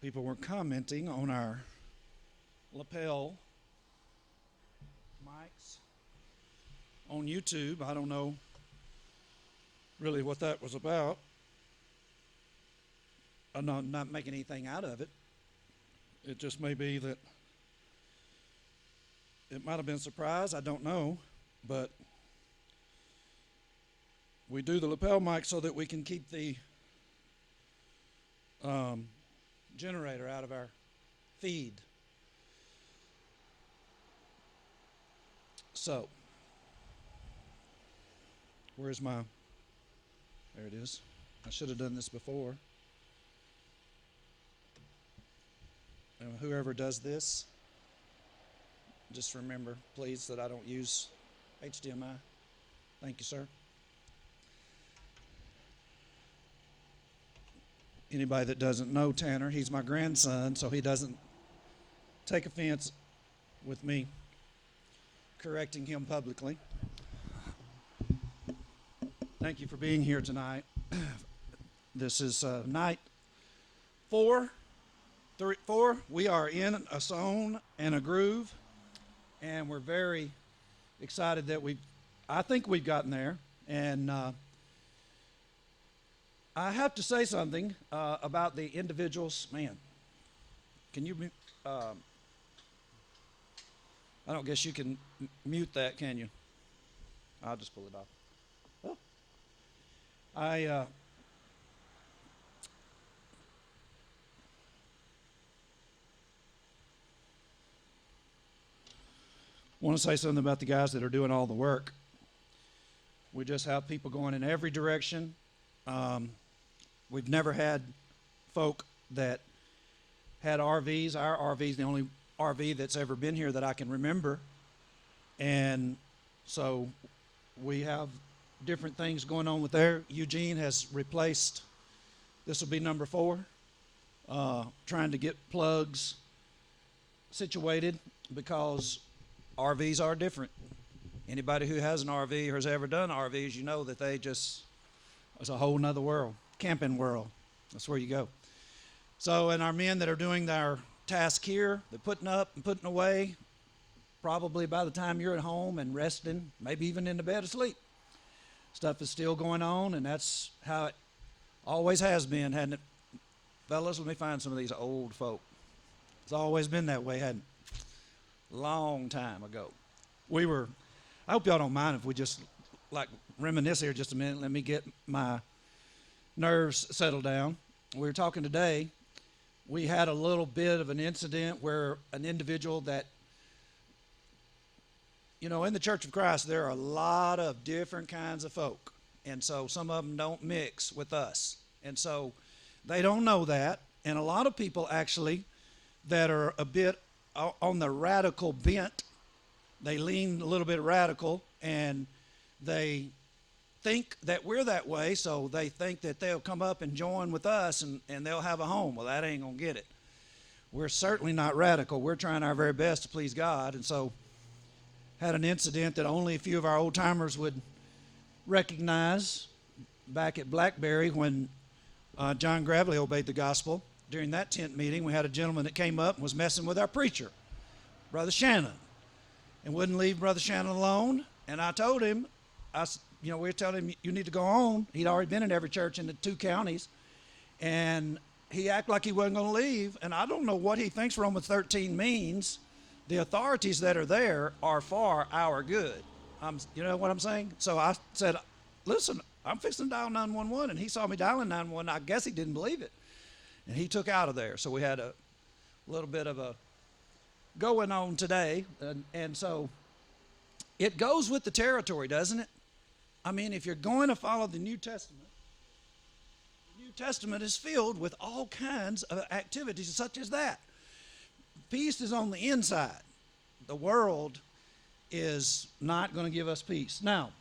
People were commenting on our lapel mics on YouTube. I don't know really what that was about. I'm not making anything out of it. It just may be that it might have been a surprise. I don't know. But we do the lapel mic so that we can keep the generator out of our feed. So, where's my, there it is. I should have done this before. And whoever does this, just remember, please, that I don't use HDMI. Thank you, sir. Anybody that doesn't know Tanner, he's my grandson, so he doesn't take offense with me correcting him publicly. Thank you for being here tonight. This is night four. We are in a zone and a groove, and we're very excited that I think we've gotten there. And I have to say something about the individuals. Man, can you, I don't guess you can mute that, can you? I'll just pull it off. Oh. I want to say something about the guys that are doing all the work. We just have people going in every direction. We've never had folk that had RVs. Our RV is the only RV that's ever been here that I can remember. And so we have different things going on with there. Eugene has replaced, this will be number 4, trying to get plugs situated because RVs are different. Anybody who has an RV or has ever done RVs, you know that it's a whole nother world, camping world. That's where you go. So, and our men that are doing our task here, they're putting up and putting away, probably by the time you're at home and resting, maybe even in the bed asleep. Stuff is still going on, and that's how it always has been, hasn't it? Fellas, let me find some of these old folk. It's always been that way, hasn't it? Long time ago. I hope y'all don't mind if we just reminisce here just a minute. Let me get my nerves settled down. We were talking today. We had a little bit of an incident where an individual that, in the Church of Christ, there are a lot of different kinds of folk. And so some of them don't mix with us. And so they don't know that. And a lot of people actually that are a bit on the radical bent, they lean a little bit radical, and they think that we're that way, so they think that they'll come up and join with us and they'll have a home. Well, that ain't going to get it. We're certainly not radical. We're trying our very best to please God. And so had an incident that only a few of our old-timers would recognize back at Blackberry when John Gravely obeyed the gospel. During that tent meeting, we had a gentleman that came up and was messing with our preacher, Brother Shannon, and wouldn't leave Brother Shannon alone. And I told him, we were telling him, you need to go on. He'd already been in every church in the 2 counties. And he acted like he wasn't going to leave. And I don't know what he thinks Romans 13 means. The authorities that are there are for our good. You know what I'm saying? So I said, listen, I'm fixing to dial 911. And he saw me dialing 911. I guess he didn't believe it. And he took out of there. So we had a little bit of a going on today. And so it goes with the territory, doesn't it? I mean, if you're going to follow the New Testament is filled with all kinds of activities such as that. Peace is on the inside. The world is not going to give us peace. Now,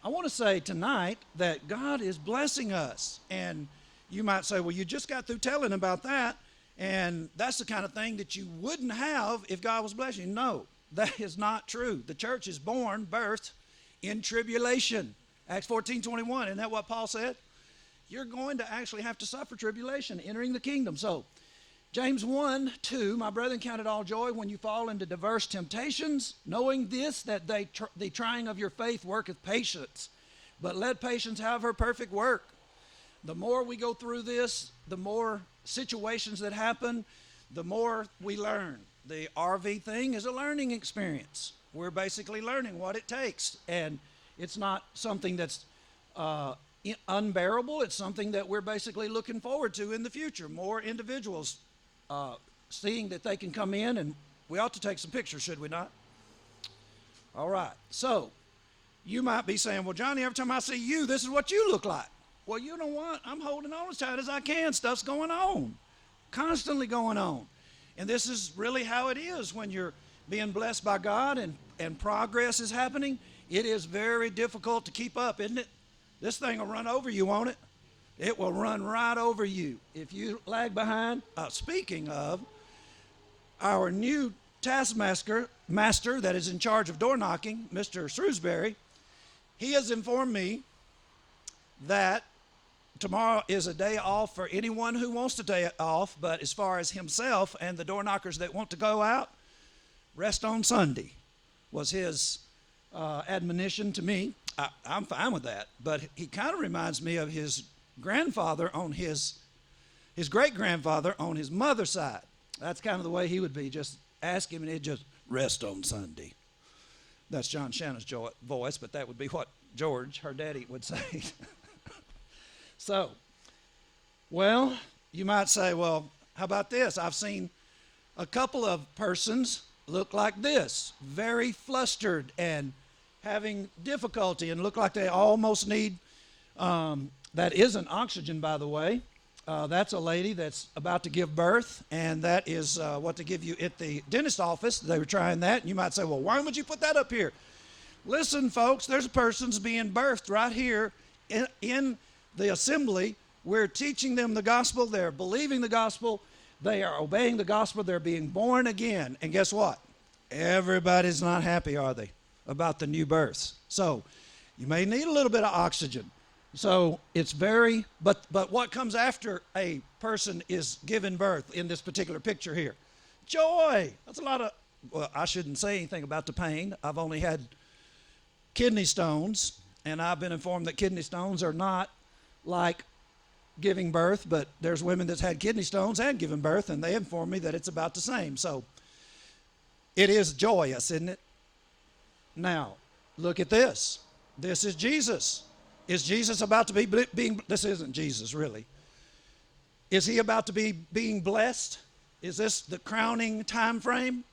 I want to say tonight that God is blessing us. And you might say, well, you just got through telling about that, and that's the kind of thing that you wouldn't have if God was blessing you. No, that is not true. The church is birthed in tribulation. Acts 14:21, isn't that what Paul said? You're going to actually have to suffer tribulation, entering the kingdom. So James 1:2, my brethren, count it all joy when you fall into diverse temptations, knowing this, that the trying of your faith worketh patience. But let patience have her perfect work. The more we go through this, the more situations that happen, the more we learn. The RV thing is a learning experience. We're basically learning what it takes. And it's not something that's unbearable. It's something that we're basically looking forward to in the future. More individuals seeing that they can come in, and we ought to take some pictures, should we not? All right. So you might be saying, well, Johnny, every time I see you, this is what you look like. Well, you know what? I'm holding on as tight as I can. Stuff's going on, constantly going on. And this is really how it is when you're being blessed by God and progress is happening. It is very difficult to keep up, isn't it? This thing will run over you, won't it? It will run right over you if you lag behind. Speaking of, our new taskmaster that is in charge of door knocking, Mr. Shrewsbury, he has informed me that tomorrow is a day off for anyone who wants to day off, but as far as himself and the door knockers that want to go out, rest on Sunday was his admonition to me. I'm fine with that, but he kind of reminds me of his grandfather on his great-grandfather on his mother's side. That's kind of the way he would be. Just ask him and he'd just rest on Sunday. That's John Shannon's voice, but that would be what George, her daddy, would say. So, well, you might say, well, how about this? I've seen a couple of persons look like this, very flustered and having difficulty and look like they almost need, that isn't oxygen, by the way. That's a lady that's about to give birth, and that is what they give you at the dentist office. They were trying that, and you might say, well, why would you put that up here? Listen, folks, there's a person's being birthed right here in the assembly. We're teaching them the gospel. They're believing the gospel. They are obeying the gospel. They're being born again. And guess what? Everybody's not happy, are they, about the new births? So you may need a little bit of oxygen. So it's very, but what comes after a person is given birth in this particular picture here? Joy. That's a lot of, well, I shouldn't say anything about the pain. I've only had kidney stones, and I've been informed that kidney stones are not like giving birth, but there's women that's had kidney stones and given birth, and they informed me that it's about the same. So it is joyous, isn't it? Now, look at this. This is Jesus. Is Jesus about to be being, this isn't Jesus really. Is he about to be being blessed? Is this the crowning time frame?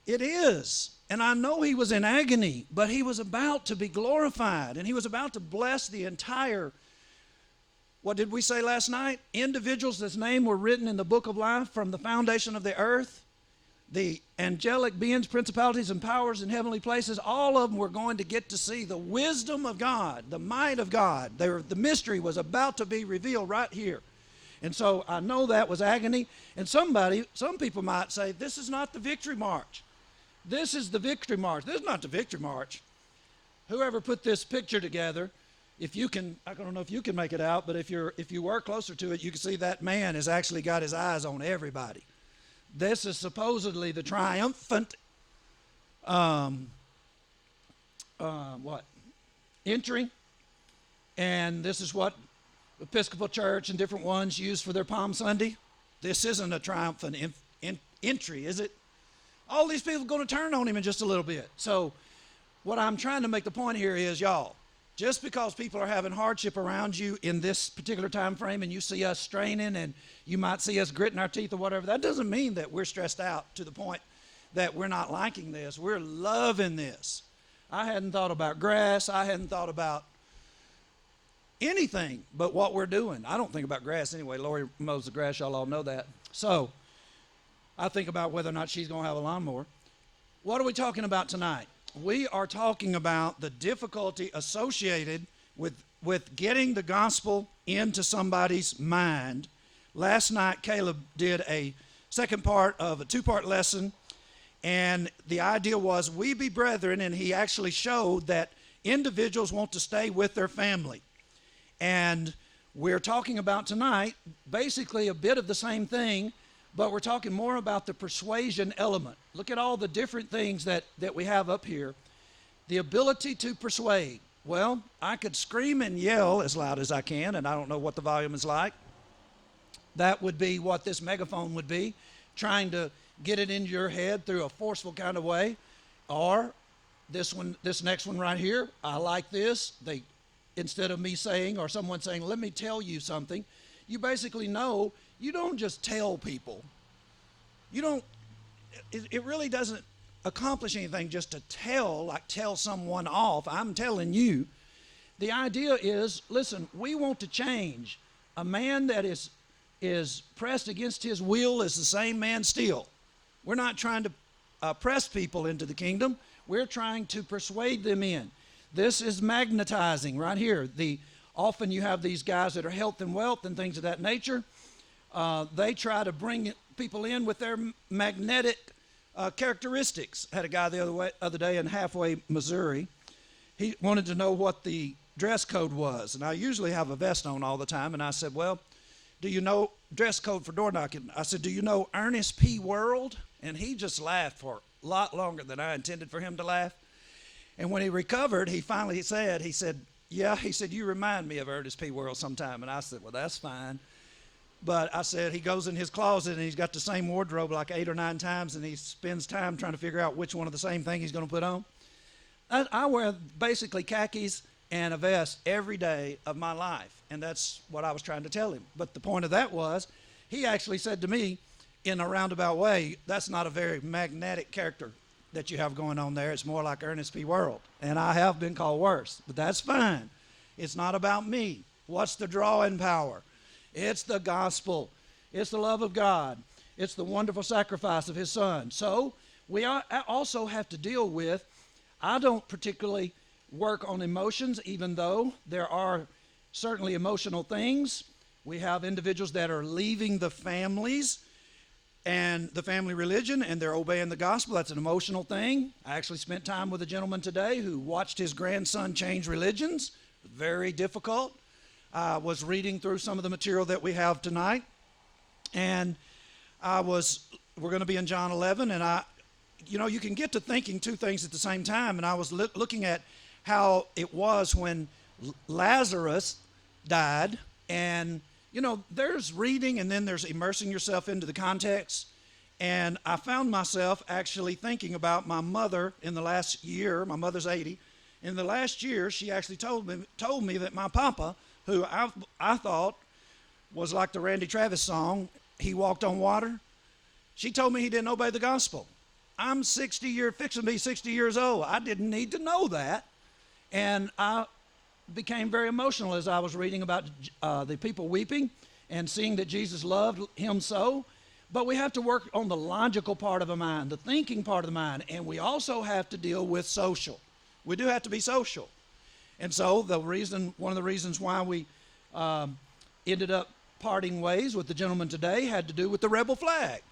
It is. And I know he was in agony, but he was about to be glorified, and he was about to bless the entire, what did we say last night? Individuals whose name were written in the book of life from the foundation of the earth. The angelic beings, principalities, and powers in heavenly places, all of them were going to get to see the wisdom of God, the might of God. The mystery was about to be revealed right here. And so I know that was agony. And some people might say, this is not the victory march. This is the victory march. This is not the victory march. Whoever put this picture together, if you can, I don't know if you can make it out, but if you were closer to it, you can see that man has actually got his eyes on everybody. This is supposedly the triumphant entry, and this is what Episcopal Church and different ones use for their Palm Sunday. This isn't a triumphant entry, is it? All these people are going to turn on him in just a little bit. So what I'm trying to make the point here is, y'all, just because people are having hardship around you in this particular time frame and you see us straining and you might see us gritting our teeth or whatever, that doesn't mean that we're stressed out to the point that we're not liking this. We're loving this. I hadn't thought about grass. I hadn't thought about anything but what we're doing. I don't think about grass anyway. Lori mows the grass. Y'all all know that. So I think about whether or not she's going to have a lawnmower. What are we talking about tonight? We are talking about the difficulty associated with getting the gospel into somebody's mind. Last night, Caleb did a second part of a two-part lesson, and the idea was, we be brethren, and he actually showed that individuals want to stay with their family. And we're talking about tonight basically a bit of the same thing, But we're talking more about the persuasion element. Look at all the different things that we have up here. The ability to persuade. Well, I could scream and yell as loud as I can, and I don't know what the volume is like. That would be what this megaphone would be, trying to get it into your head through a forceful kind of way. Or this next one right here, I like this. Instead of me saying or someone saying, let me tell you something, you basically know you don't just tell people. It really doesn't accomplish anything just to tell someone off. I'm telling you. The idea is, listen, we want to change. A man that is pressed against his will is the same man still. We're not trying to press people into the kingdom. We're trying to persuade them in. This is magnetizing right here. Often you have these guys that are health and wealth and things of that nature. They try to bring people in with their magnetic characteristics. I had a guy the other day in Halfway, Missouri. He wanted to know what the dress code was. And I usually have a vest on all the time. And I said, well, do you know dress code for door knocking? I said, do you know Ernest P. World? And he just laughed for a lot longer than I intended for him to laugh. And when he recovered, he finally said, yeah, he said, you remind me of Ernest P. World sometime. And I said, well, that's fine. But I said, he goes in his closet and he's got the same wardrobe like 8 or 9 times, and he spends time trying to figure out which one of the same thing he's going to put on. I wear basically khakis and a vest every day of my life, and that's what I was trying to tell him. But the point of that was, he actually said to me in a roundabout way, that's not a very magnetic character that you have going on there. It's more like Ernest P. World. And I have been called worse, but that's fine. It's not about me. What's the drawing power? It's the gospel. It's the love of God. It's the wonderful sacrifice of his son. So we also have to deal with, I don't particularly work on emotions, even though there are certainly emotional things. We have individuals that are leaving the families and the family religion, and they're obeying the gospel. That's an emotional thing. I actually spent time with a gentleman today who watched his grandson change religions. Very difficult. I was reading through some of the material that we have tonight, and we're going to be in John 11, and you can get to thinking two things at the same time, and I was looking at how it was when Lazarus died, and there's reading and then there's immersing yourself into the context. And I found myself actually thinking about my mother in the last year. My mother's 80. In the last year, she actually told me that my papa, who I thought was like the Randy Travis song, He Walked on Water, she told me he didn't obey the gospel. I'm fixing to be 60 years old. I didn't need to know that. And I became very emotional as I was reading about the people weeping and seeing that Jesus loved him so. But we have to work on the logical part of the mind, the thinking part of the mind, and we also have to deal with social. We do have to be social. And so one of the reasons why we ended up parting ways with the gentleman today had to do with the rebel flag.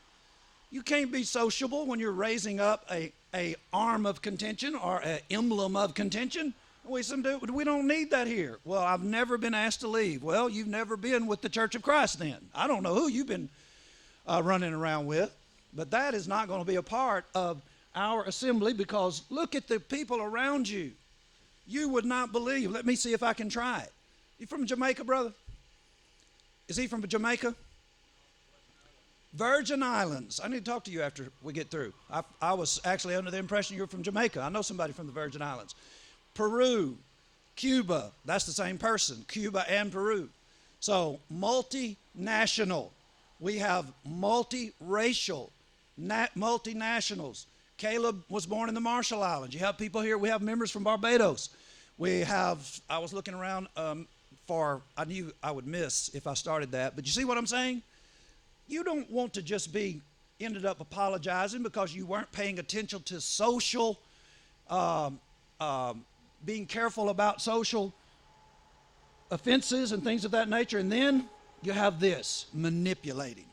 You can't be sociable when you're raising up a arm of contention or an emblem of contention. We don't need that here. Well, I've never been asked to leave. Well, you've never been with the Church of Christ then. I don't know who you've been running around with, but that is not going to be a part of our assembly, because look at the people around you. You would not believe. Let me see if I can try it. You from Jamaica, brother? Is he from Jamaica? Virgin Islands. I need to talk to you after we get through. I was actually under the impression you were from Jamaica. I know somebody from the Virgin Islands. Peru, Cuba, that's the same person, Cuba and Peru. So multinational. We have multiracial, multinationals. Caleb was born in the Marshall Islands. You have people here. We have members from Barbados. I was looking around I knew I would miss if I started that. But you see what I'm saying? You don't want to just ended up apologizing because you weren't paying attention to social being careful about social offenses and things of that nature. And then you have this, manipulating.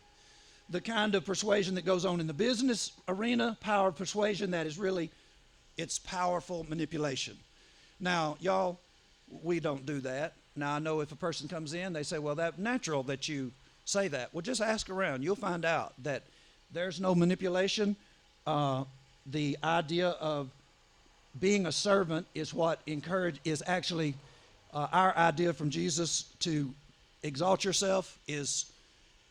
The kind of persuasion that goes on in the business arena, power of persuasion, that is really, it's powerful manipulation. Now, y'all, we don't do that. Now, I know if a person comes in, they say, well, that's natural that you say that? Well, just ask around. You'll find out that there's no manipulation. The idea of being a servant is what is actually our idea from Jesus to exalt yourself is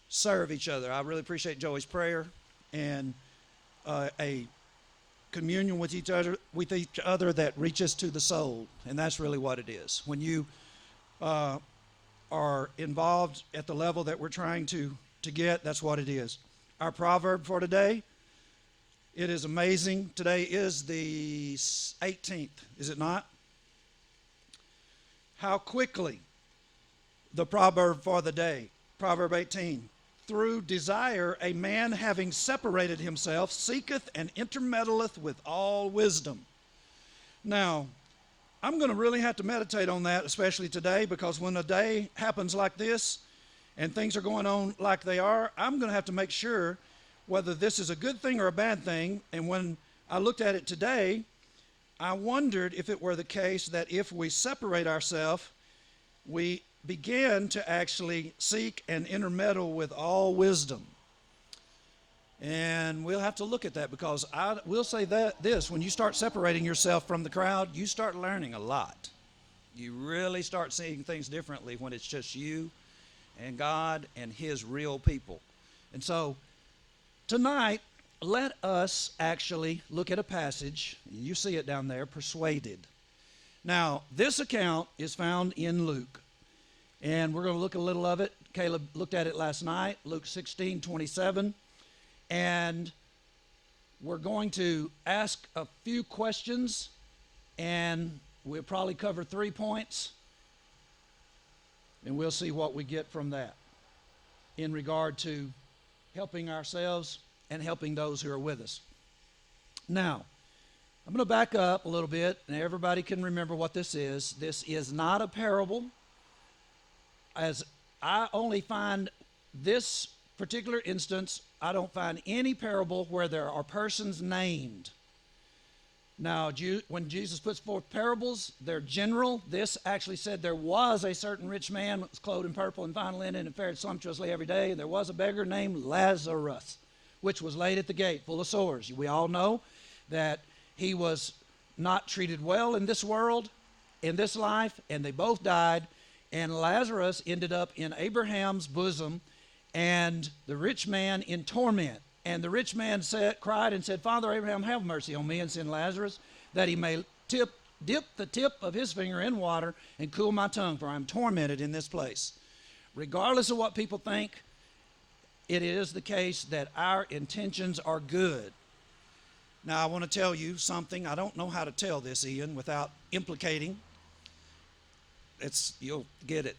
serve each other. I really appreciate Joey's prayer and a communion with each other that reaches to the soul, and that's really what it is. When you are involved at the level that we're trying to get, that's what it is. Our proverb for today, it is amazing. Today is the 18th, is it not? How quickly, the proverb for the day, Proverb 18. Through desire, a man having separated himself seeketh and intermeddleth with all wisdom. Now, I'm going to really have to meditate on that, especially today, because when a day happens like this and things are going on like they are, I'm going to have to make sure whether this is a good thing or a bad thing. And when I looked at it today, I wondered if it were the case that if we separate ourselves, we begin to actually seek and intermeddle with all wisdom. And we'll have to look at that, because I will say that when you start separating yourself from the crowd, you start learning a lot. You really start seeing things differently when it's just you and God and his real people. And so tonight, let us actually look at a passage. You see it down there, Persuaded. Now, this account is found in Luke. And we're going to look a little of it. Caleb looked at it last night, Luke 16:27. And we're going to ask a few questions, and we'll probably cover 3 points, and we'll see what we get from that in regard to helping ourselves and helping those who are with us. Now, I'm going to back up a little bit, and everybody can remember what this is. This is not a parable. As I only find this particular instance, I don't find any parable where there are persons named. Now, when Jesus puts forth parables, they're general. This actually said there was a certain rich man that was clothed in purple and fine linen and fared sumptuously every day. And there was a beggar named Lazarus, which was laid at the gate full of sores. We all know that he was not treated well in this world, in this life, and they both died. And Lazarus ended up in Abraham's bosom, and the rich man in torment. And the rich man cried and said, Father Abraham, have mercy on me, and send Lazarus, that he may dip the tip of his finger in water and cool my tongue, for I am tormented in this place. Regardless of what people think, it is the case that our intentions are good. Now, I want to tell you something. I don't know how to tell this, Ian, without implicating. You'll get it.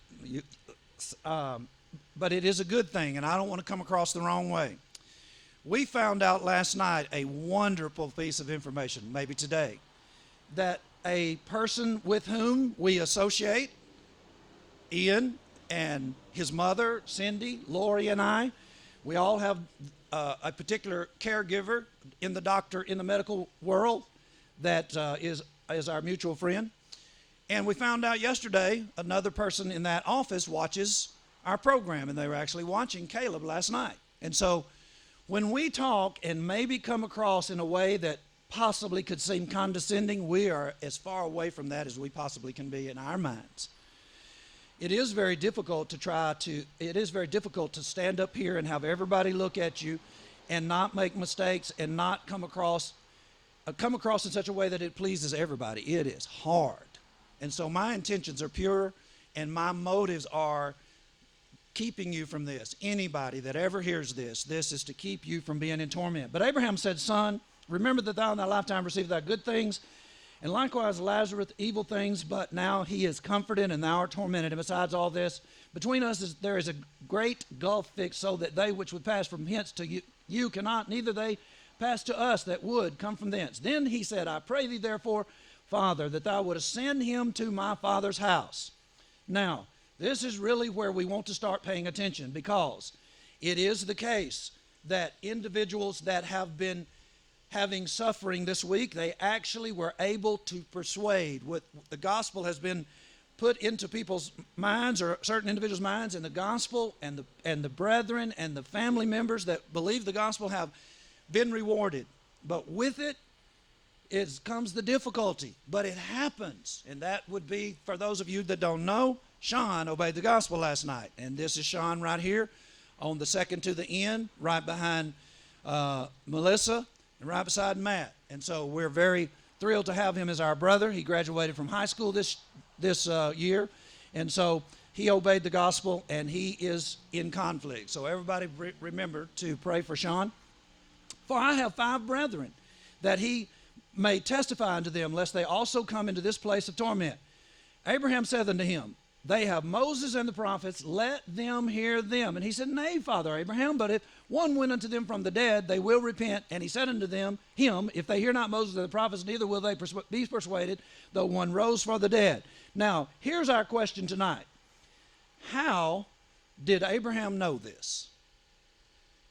But it is a good thing, and I don't want to come across the wrong way. We found out last night a wonderful piece of information, maybe today, that a person with whom we associate, Ian and his mother, Cindy, Lori, and I, we all have a particular caregiver in the medical world that is our mutual friend. And we found out yesterday another person in that office watches our program, and they were actually watching Caleb last night. And so when we talk and maybe come across in a way that possibly could seem condescending, we are as far away from that as we possibly can be in our minds. It is very difficult to stand up here and have everybody look at you and not make mistakes and not come across in such a way that it pleases everybody. It is hard. And so my intentions are pure, and my motives are keeping you from this. Anybody that ever hears this is to keep you from being in torment. But Abraham said, Son, remember that thou in thy lifetime received thy good things, and likewise Lazarus evil things, but now he is comforted, and thou art tormented. And besides all this, between us there is a great gulf fixed, so that they which would pass from hence to you cannot, neither they pass to us that would come from thence. Then he said, I pray thee therefore, Father, that thou wouldest send him to my father's house. Now, this is really where we want to start paying attention, because it is the case that individuals that have been having suffering this week, they actually were able to persuade. The gospel has been put into people's minds, or certain individuals' minds, in the gospel, and the brethren and the family members that believe the gospel have been rewarded. But with it comes the difficulty. But it happens. And that would be, for those of you that don't know, Sean obeyed the gospel last night. And this is Sean right here on the second to the end, right behind Melissa and right beside Matt. And so we're very thrilled to have him as our brother. He graduated from high school this year. And so he obeyed the gospel, and he is in conflict. So everybody remember to pray for Sean. For I have 5 brethren, that he may testify unto them, lest they also come into this place of torment. Abraham said unto him, they have Moses and the prophets, let them hear them. And he said, nay, Father Abraham, but if one went unto them from the dead, they will repent. And he said unto him, if they hear not Moses and the prophets, neither will they be persuaded, though one rose from the dead. Now, here's our question tonight. How did Abraham know this?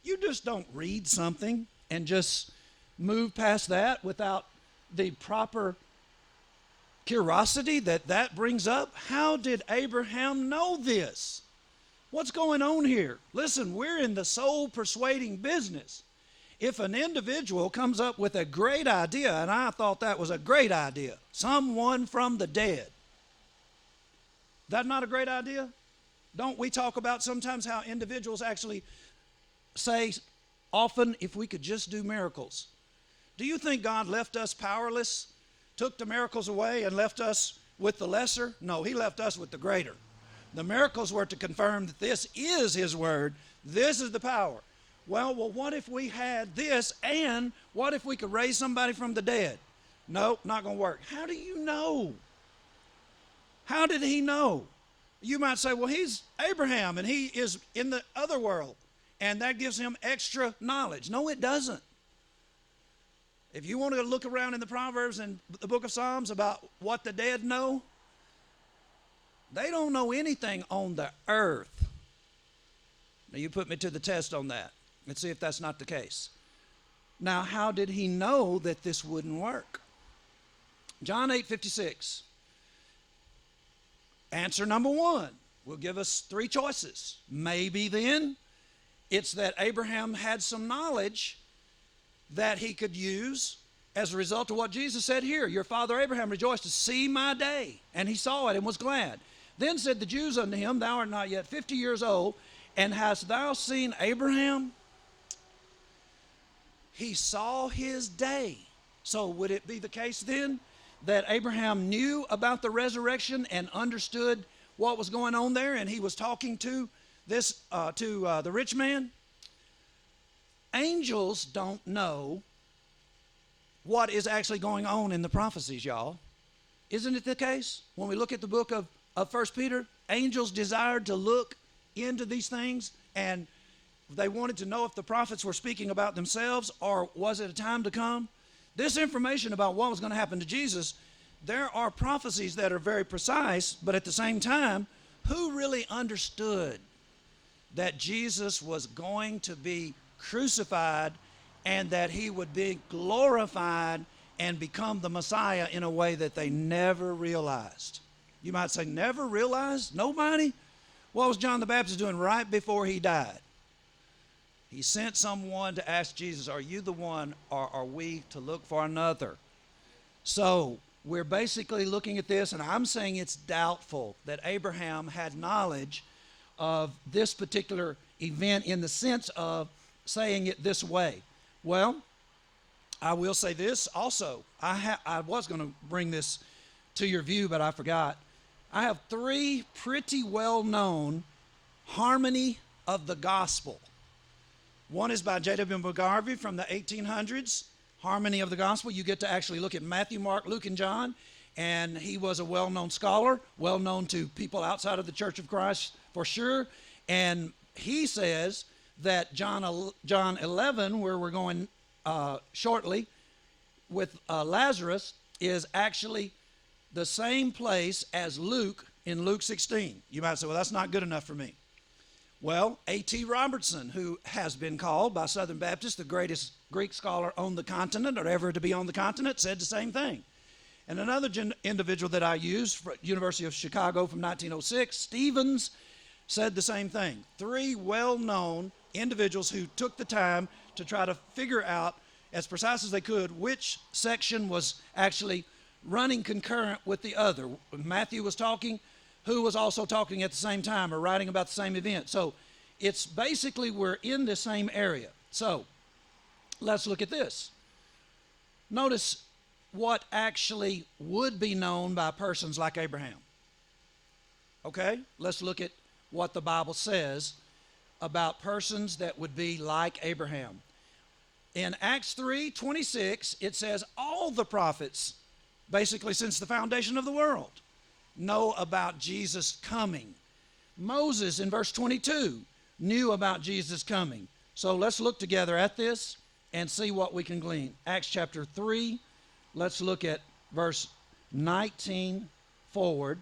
You just don't read something and just move past that without the proper curiosity that brings up. How did Abraham know this? What's going on here? Listen, we're in the soul persuading business. If an individual comes up with a great idea, and I thought that was a great idea, someone from the dead, that not a great idea? Don't we talk about sometimes how individuals actually say often, if we could just do miracles? Do you think God left us powerless, took the miracles away, and left us with the lesser? No, he left us with the greater. The miracles were to confirm that this is his word. This is the power. Well, what if we had this, and what if we could raise somebody from the dead? No, not going to work. How do you know? How did he know? You might say, well, he's Abraham, and he is in the other world, and that gives him extra knowledge. No, it doesn't. If you want to look around in the Proverbs and the book of Psalms about what the dead know, they don't know anything on the earth. Now, you put me to the test on that. Let's see if that's not the case. Now, how did he know that this wouldn't work? John 8:56. Answer number 1 will give us 3 choices. Maybe then it's that Abraham had some knowledge that he could use as a result of what Jesus said here. Your father Abraham rejoiced to see my day, and he saw it and was glad. Then said the Jews unto him, thou art not yet 50 years old, and hast thou seen Abraham? He saw his day. So would it be the case then that Abraham knew about the resurrection and understood what was going on there, and he was talking to the rich man? Angels don't know what is actually going on in the prophecies, y'all. Isn't it the case? When we look at the book of 1 Peter, angels desired to look into these things, and they wanted to know if the prophets were speaking about themselves, or was it a time to come? This information about what was going to happen to Jesus, there are prophecies that are very precise, but at the same time, who really understood that Jesus was going to be crucified and that he would be glorified and become the Messiah in a way that they never realized? You might say, never realized? Nobody? What was John the Baptist doing right before he died? He sent someone to ask Jesus, are you the one, or are we to look for another? So we're basically looking at this, and I'm saying it's doubtful that Abraham had knowledge of this particular event in the sense of saying it this way. Well, I will say this also. I was going to bring this to your view, but I forgot. I have 3 pretty well-known harmony of the gospel. One is by J.W. McGarvey from the 1800s, Harmony of the Gospel. You get to actually look at Matthew, Mark, Luke, and John, and he was a well-known scholar, well-known to people outside of the Church of Christ for sure, and he says that John 11, where we're going shortly with Lazarus, is actually the same place as Luke in Luke 16. You might say, well, that's not good enough for me. Well, A.T. Robertson, who has been called by Southern Baptists the greatest Greek scholar on the continent or ever to be on the continent, said the same thing. And another individual that I used, from University of Chicago from 1906, Stevens, said the same thing. 3 well-known individuals who took the time to try to figure out, as precise as they could, which section was actually running concurrent with the other. Matthew was talking, who was also talking at the same time or writing about the same event. So it's basically we're in the same area. So let's look at this. Notice what actually would be known by persons like Abraham. Okay, let's look at what the Bible says about persons that would be like Abraham. In Acts 3:26, it says all the prophets, basically since the foundation of the world, know about Jesus coming. Moses in verse 22 knew about Jesus coming. So let's look together at this and see what we can glean. Acts chapter 3, let's look at verse 19 forward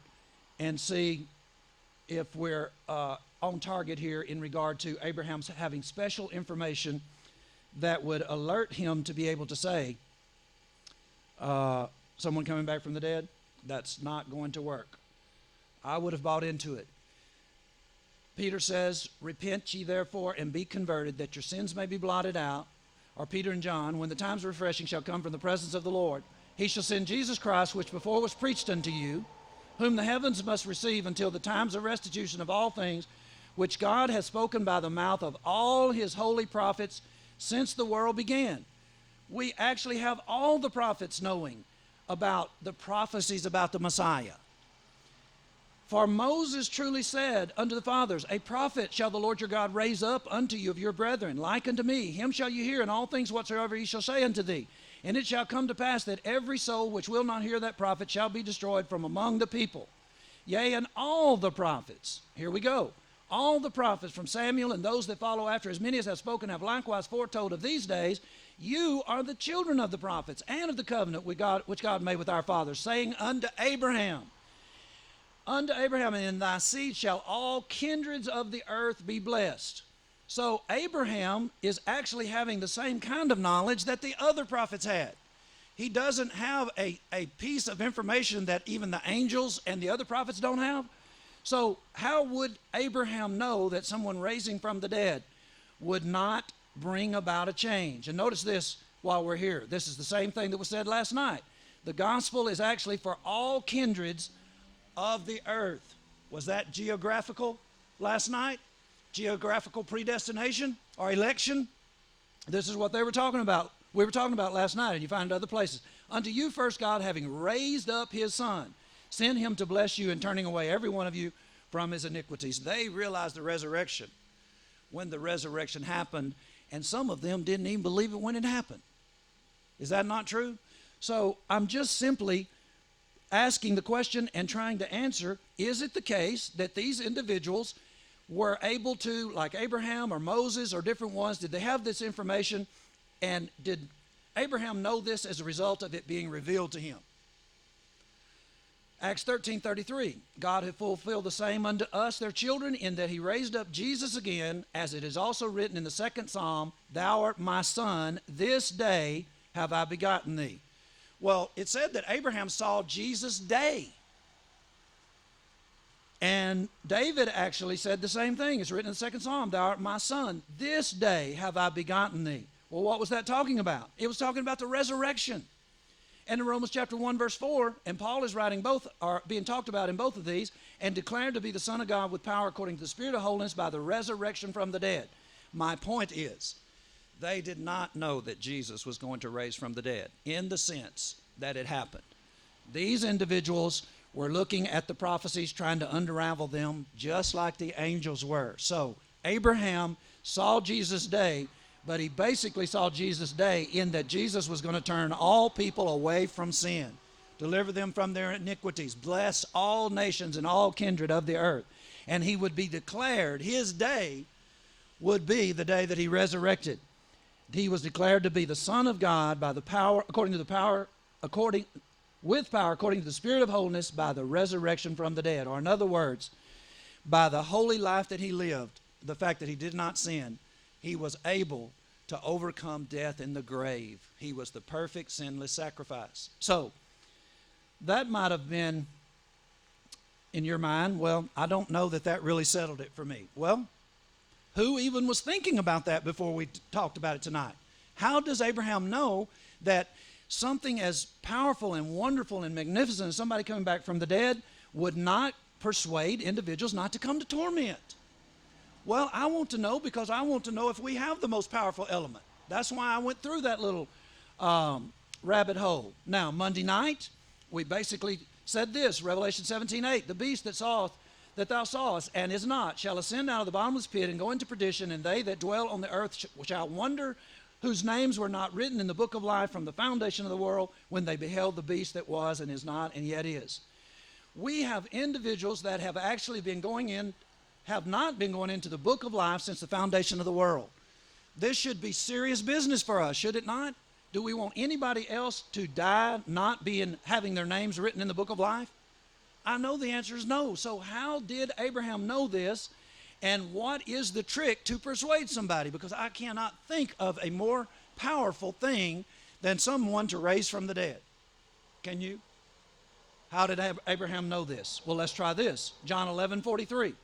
and see if we're on target here in regard to Abraham's having special information that would alert him to be able to say, someone coming back from the dead? That's not going to work. I would have bought into it. Peter says, repent ye therefore and be converted, that your sins may be blotted out. Or Peter and John, when the times of refreshing shall come from the presence of the Lord, he shall send Jesus Christ, which before was preached unto you, whom the heavens must receive until the times of restitution of all things, which God has spoken by the mouth of all his holy prophets since the world began. We actually have all the prophets knowing about the prophecies about the Messiah. For Moses truly said unto the fathers, a prophet shall the Lord your God raise up unto you of your brethren, like unto me. Him shall you hear in all things whatsoever he shall say unto thee. And it shall come to pass that every soul which will not hear that prophet shall be destroyed from among the people. Yea, and all the prophets, here we go, all the prophets from Samuel and those that follow after, as many as have spoken, have likewise foretold of these days. You are the children of the prophets and of the covenant which God made with our fathers, saying unto Abraham, and in thy seed shall all kindreds of the earth be blessed. So Abraham is actually having the same kind of knowledge that the other prophets had. He doesn't have a piece of information that even the angels and the other prophets don't have. So how would Abraham know that someone raising from the dead would not bring about a change? And notice this while we're here. This is the same thing that was said last night. The gospel is actually for all kindreds of the earth. Was that geographical last night? Geographical predestination or election? This is what they were talking about. We were talking about last night, and you find it other places. Unto you first God, having raised up his son, sent him to bless you and turning away every one of you from his iniquities. They realized the resurrection when the resurrection happened, and some of them didn't even believe it when it happened. Is that not true? So I'm just simply asking the question and trying to answer, is it the case that these individuals were able to, like Abraham or Moses or different ones, did they have this information, and did Abraham know this as a result of it being revealed to him? Acts 13:33, God hath fulfilled the same unto us, their children, in that he raised up Jesus again, as it is also written in the 2nd Psalm, thou art my son, this day have I begotten thee. Well, it said that Abraham saw Jesus' day. And David actually said the same thing. It's written in the 2nd Psalm, thou art my son, this day have I begotten thee. Well, what was that talking about? It was talking about the resurrection. And in Romans chapter 1, verse 4, and Paul is writing both, are being talked about in both of these, and declared to be the Son of God with power according to the Spirit of holiness by the resurrection from the dead. My point is, they did not know that Jesus was going to raise from the dead in the sense that it happened. These individuals were looking at the prophecies, trying to unravel them just like the angels were. So Abraham saw Jesus' day, but he basically saw Jesus' day in that Jesus was going to turn all people away from sin, deliver them from their iniquities, bless all nations and all kindred of the earth. And he would be declared, his day would be the day that he resurrected. He was declared to be the Son of God by the power, according to the Spirit of holiness by the resurrection from the dead. Or in other words, by the holy life that he lived, the fact that he did not sin, he was able to overcome death in the grave. He was the perfect sinless sacrifice. So that might have been in your mind, well, I don't know that that really settled it for me. Well, who even was thinking about that before we talked about it tonight? How does Abraham know that something as powerful and wonderful and magnificent as somebody coming back from the dead would not persuade individuals not to come to torment? Well, I want to know because I want to know if we have the most powerful element. That's why I went through that little rabbit hole. Now, Monday night, we basically said this, Revelation 17:8, the beast that thou sawest and is not shall ascend out of the bottomless pit and go into perdition, and they that dwell on the earth shall wonder, whose names were not written in the book of life from the foundation of the world, when they beheld the beast that was and is not and yet is. We have individuals that have actually have not been going into the book of life since the foundation of the world. This should be serious business for us, should it not? Do we want anybody else to die not having their names written in the book of life? I know the answer is no. So how did Abraham know this? And what is the trick to persuade somebody? Because I cannot think of a more powerful thing than someone to raise from the dead. Can you? How did Abraham know this? Well, let's try this. John 11:43.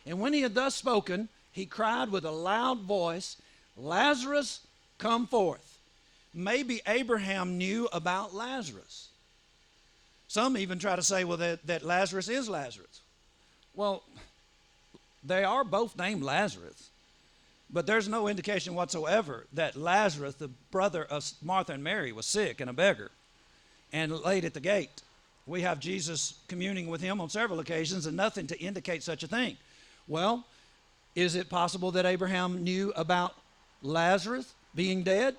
And when he had thus spoken, he cried with a loud voice, Lazarus, come forth. Maybe Abraham knew about Lazarus. Some even try to say, well, that Lazarus is Lazarus. Well, they are both named Lazarus, but there's no indication whatsoever that Lazarus, the brother of Martha and Mary, was sick and a beggar and laid at the gate. We have Jesus communing with him on several occasions and nothing to indicate such a thing. Well, is it possible that Abraham knew about Lazarus being dead?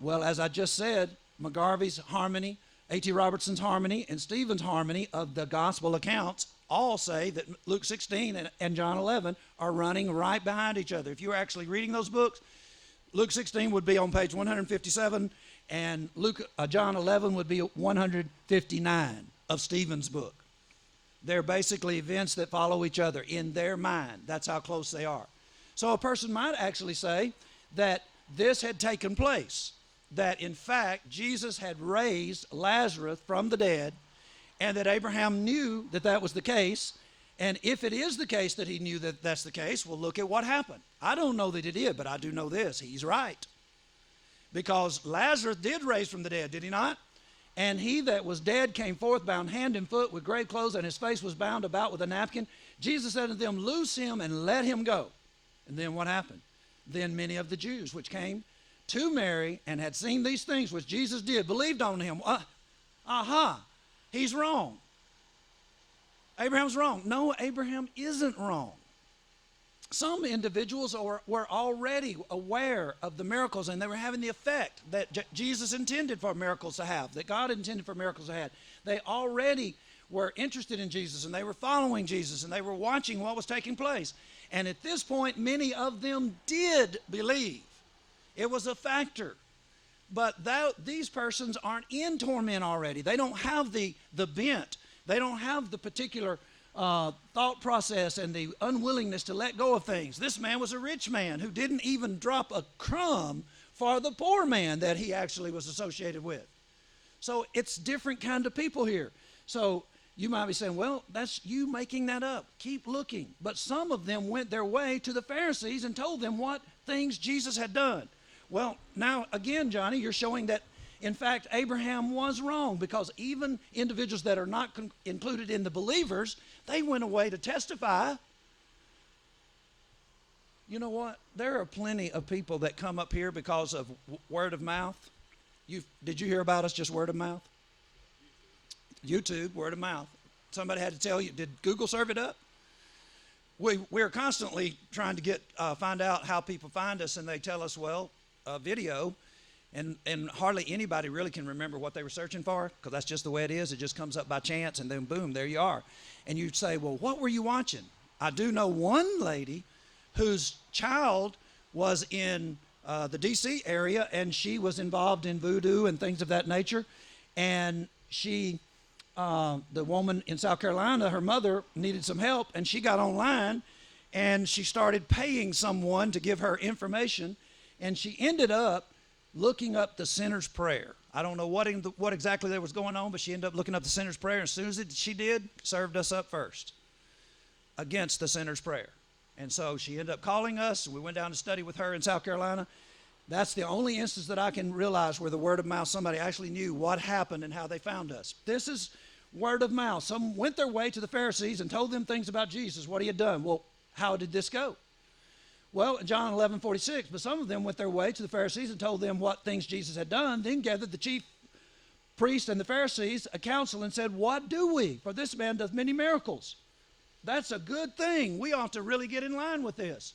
Well, as I just said, McGarvey's harmony, A.T. Robertson's harmony, and Stephen's harmony of the gospel accounts all say that Luke 16 and John 11 are running right behind each other. If you were actually reading those books, Luke 16 would be on page 157, and John 11 would be 159 of Stephen's book. They're basically events that follow each other in their mind. That's how close they are. So a person might actually say that this had taken place, that in fact Jesus had raised Lazarus from the dead, and that Abraham knew that that was the case. And if it is the case that he knew that that's the case, well, look at what happened. I don't know that he did, but I do know this. He's right. Because Lazarus did raise from the dead, did he not? And he that was dead came forth, bound hand and foot with grave clothes, and his face was bound about with a napkin. Jesus said unto them, loose him and let him go. And then what happened? Then many of the Jews which came to Mary and had seen these things which Jesus did believed on him. He's wrong. Abraham's wrong. No, Abraham isn't wrong. Some individuals were already aware of the miracles, and they were having the effect that Jesus intended for miracles to have, that God intended for miracles to have. They already were interested in Jesus, and they were following Jesus, and they were watching what was taking place. And at this point, many of them did believe. It was a factor. But these persons aren't in torment already. They don't have the bent. They don't have the particular thought process and the unwillingness to let go of things. This man was a rich man who didn't even drop a crumb for the poor man that he actually was associated with. So it's different kind of people here. So you might be saying, well, that's you making that up. Keep looking. But some of them went their way to the Pharisees and told them what things Jesus had done. Well, now again, Johnny, you're showing that in fact, Abraham was wrong, because even individuals that are not included in the believers, they went away to testify. You know what? There are plenty of people that come up here because of word of mouth. Did you hear about us just word of mouth? YouTube, word of mouth. Somebody had to tell you. Did Google serve it up? We're constantly trying to find out how people find us, and they tell us, well, video. And hardly anybody really can remember what they were searching for, because that's just the way it is. It just comes up by chance, and then boom, there you are. And you'd say, well, what were you watching? I do know one lady whose child was in the D.C. area, and she was involved in voodoo and things of that nature. And she, the woman in South Carolina, her mother needed some help, and she got online, and she started paying someone to give her information, and she ended up looking up the sinner's prayer. I don't know what exactly there was going on, but she ended up looking up the sinner's prayer. As soon as she did, served us up first against the sinner's prayer. And so she ended up calling us. We went down to study with her in South Carolina. That's the only instance that I can realize where the word of mouth, somebody actually knew what happened and how they found us. This is word of mouth. Some went their way to the Pharisees and told them things about Jesus, what he had done. Well, how did this go? Well, John 11:46, but some of them went their way to the Pharisees and told them what things Jesus had done. Then gathered the chief priests and the Pharisees a council and said, what do we? For this man does many miracles. That's a good thing. We ought to really get in line with this.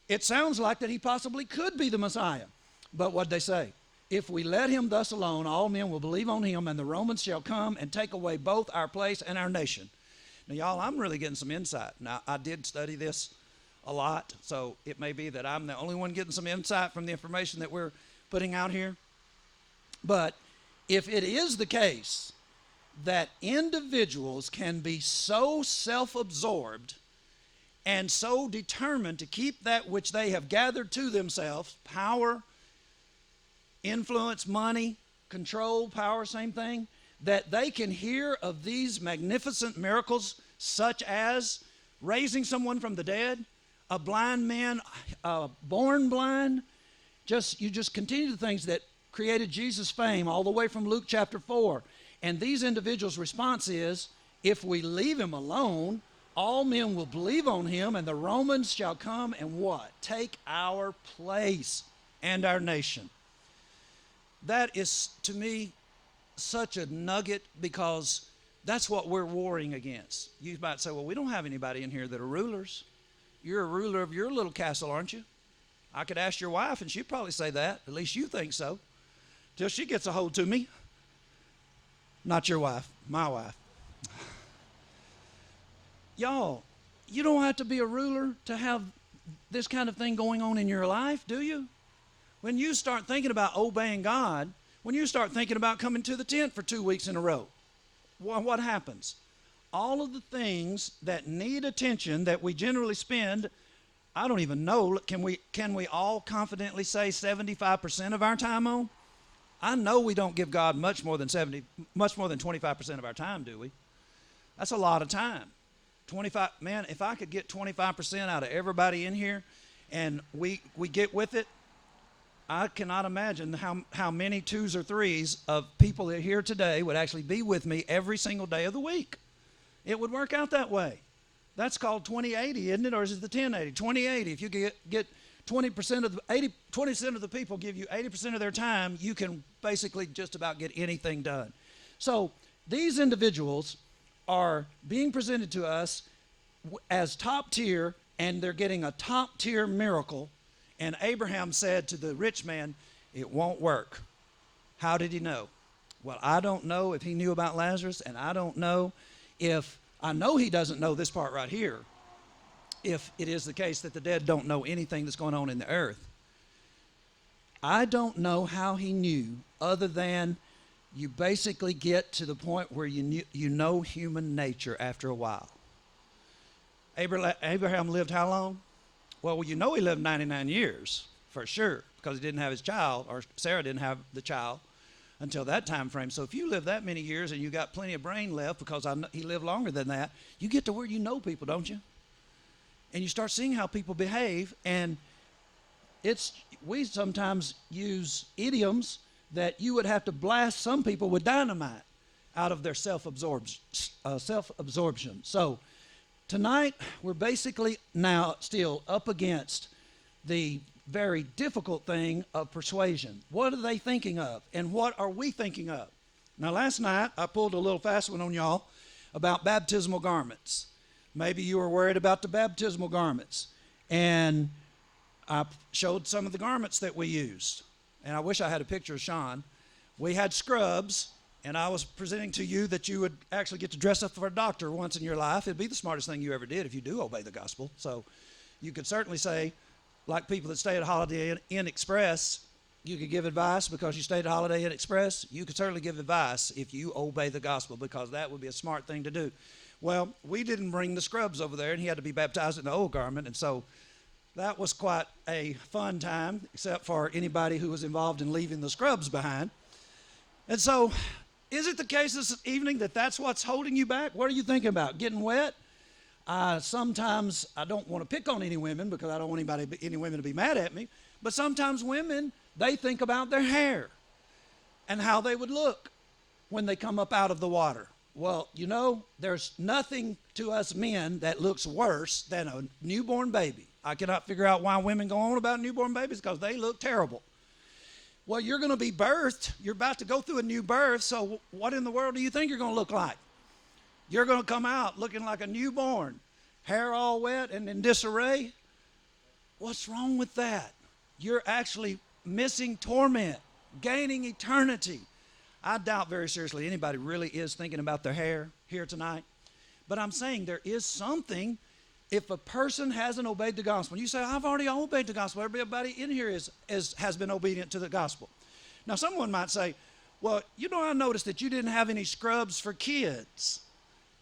It sounds like that he possibly could be the Messiah. But what'd they say? If we let him thus alone, all men will believe on him, and the Romans shall come and take away both our place and our nation. Now, y'all, I'm really getting some insight. Now, I did study this a lot, so it may be that I'm the only one getting some insight from the information that we're putting out here. But if it is the case that individuals can be so self-absorbed and so determined to keep that which they have gathered to themselves, power, influence, money, control, power, same thing, that they can hear of these magnificent miracles such as raising someone from the dead, a blind man born blind, you just continue the things that created Jesus' fame all the way from Luke chapter 4. And these individuals' response is, if we leave him alone, all men will believe on him, and the Romans shall come and what? Take our place and our nation. That is, to me, such a nugget, because that's what we're warring against. You might say, well, we don't have anybody in here that are rulers. You're a ruler of your little castle, aren't you? I could ask your wife, and she'd probably say that. At least you think so. Till she gets a hold to me. Not your wife, my wife. Y'all, you don't have to be a ruler to have this kind of thing going on in your life, do you? When you start thinking about obeying God, when you start thinking about coming to the tent for 2 weeks in a row, what happens? All of the things that need attention that we generally spend, I don't even know, can we all confidently say 75% of our time on? I know we don't give God much more than 25% of our time, do we? That's a lot of time. 25, man, if I could get 25% out of everybody in here and we get with it, I cannot imagine how many twos or threes of people that are here today would actually be with me every single day of the week. It would work out that way. That's called 20-80, isn't it? Or is it the 10-80? 20-80. If you get 20% of the people give you 80% of their time, you can basically just about get anything done. So these individuals are being presented to us as top tier, and they're getting a top tier miracle. And Abraham said to the rich man, it won't work. How did he know? Well, I don't know if he knew about Lazarus, and I don't know if, I know he doesn't know this part right here, if it is the case that the dead don't know anything that's going on in the earth. I don't know how he knew, other than you basically get to the point where you know human nature after a while. Abraham lived how long? Well, you know he lived 99 years, for sure, because he didn't have his child, or Sarah didn't have the child until that time frame. So if you live that many years and you got plenty of brain left, because he lived longer than that, you get to where you know people, don't you? And you start seeing how people behave, and we sometimes use idioms that you would have to blast some people with dynamite out of their self-absorption. So tonight, we're basically now still up against the very difficult thing of persuasion. What are they thinking of, and what are we thinking of? Now, last night, I pulled a little fast one on y'all about baptismal garments. Maybe you were worried about the baptismal garments, and I showed some of the garments that we used. And I wish I had a picture of Sean. We had scrubs, and I was presenting to you that you would actually get to dress up for a doctor once in your life. It'd be the smartest thing you ever did if you do obey the gospel. So you could certainly say, like people that stay at Holiday Inn Express, you could give advice because you stayed at Holiday Inn Express. You could certainly give advice if you obey the gospel, because that would be a smart thing to do. Well, we didn't bring the scrubs over there, and he had to be baptized in the old garment, and so That was quite a fun time, except for anybody who was involved in leaving the scrubs behind. And so, is it the case this evening that that's what's holding you back? What are you thinking about? Getting wet? Sometimes I don't want to pick on any women because I don't want any women to be mad at me. But sometimes women, they think about their hair and how they would look when they come up out of the water. Well, you know, there's nothing to us men that looks worse than a newborn baby. I cannot figure out why women go on about newborn babies, because they look terrible. Well, you're going to be birthed. You're about to go through a new birth, so what in the world do you think you're going to look like? You're going to come out looking like a newborn, hair all wet and in disarray. What's wrong with that? You're actually missing torment, gaining eternity. I doubt very seriously anybody really is thinking about their hair here tonight. But I'm saying there is something. If a person hasn't obeyed the gospel, you say, I've already obeyed the gospel. Everybody in here has been obedient to the gospel. Now, someone might say, well, you know, I noticed that you didn't have any scrubs for kids.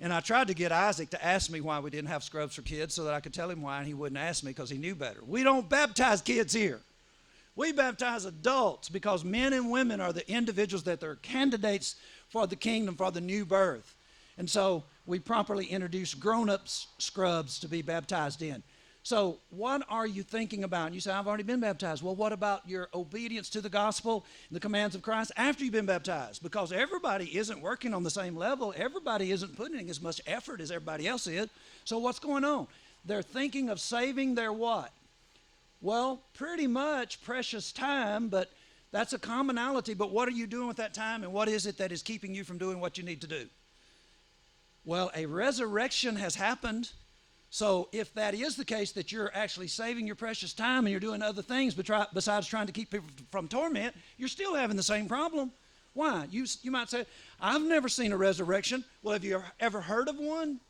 And I tried to get Isaac to ask me why we didn't have scrubs for kids so that I could tell him why, and he wouldn't ask me because he knew better. We don't baptize kids here. We baptize adults because men and women are the individuals that are candidates for the kingdom, for the new birth. And so we properly introduce grown-up scrubs to be baptized in. So what are you thinking about? And you say, I've already been baptized. Well, what about your obedience to the gospel and the commands of Christ after you've been baptized? Because everybody isn't working on the same level. Everybody isn't putting in as much effort as everybody else is. So what's going on? They're thinking of saving their what? Well, pretty much precious time, but that's a commonality. But what are you doing with that time, and what is it that is keeping you from doing what you need to do? Well, a resurrection has happened. So if that is the case, that you're actually saving your precious time and you're doing other things besides trying to keep people from torment, you're still having the same problem. Why? You might say, I've never seen a resurrection. Well, have you ever heard of one?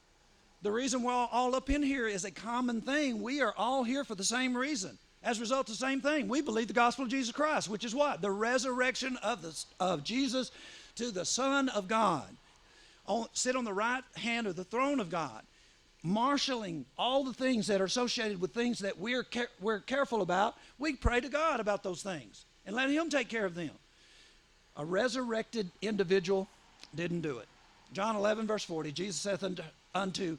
The reason we're all up in here is a common thing. We are all here for the same reason. As a result of the same thing, we believe the gospel of Jesus Christ, which is what? The resurrection of Jesus to the Son of God. Sit on the right hand of the throne of God, marshaling all the things that are associated with things that we're careful about. We pray to God about those things and let Him take care of them. A resurrected individual didn't do it. John 11, verse 40, Jesus saith unto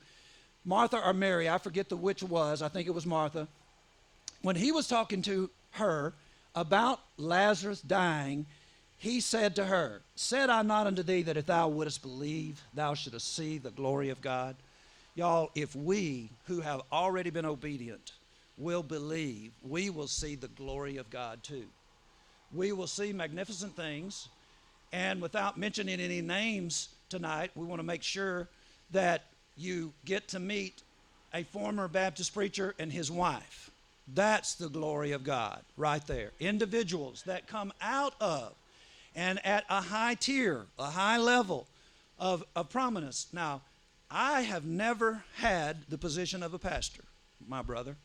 Martha or Mary, I forget which was, I think it was Martha, when He was talking to her about Lazarus dying, He said to her, said I not unto thee that if thou wouldest believe, thou shouldest see the glory of God? Y'all, if we who have already been obedient will believe, we will see the glory of God too. We will see magnificent things. And without mentioning any names tonight, we want to make sure that you get to meet a former Baptist preacher and his wife. That's the glory of God right there. Individuals that come out of and at a high tier, a high level of prominence. Now, I have never had the position of a pastor, my brother.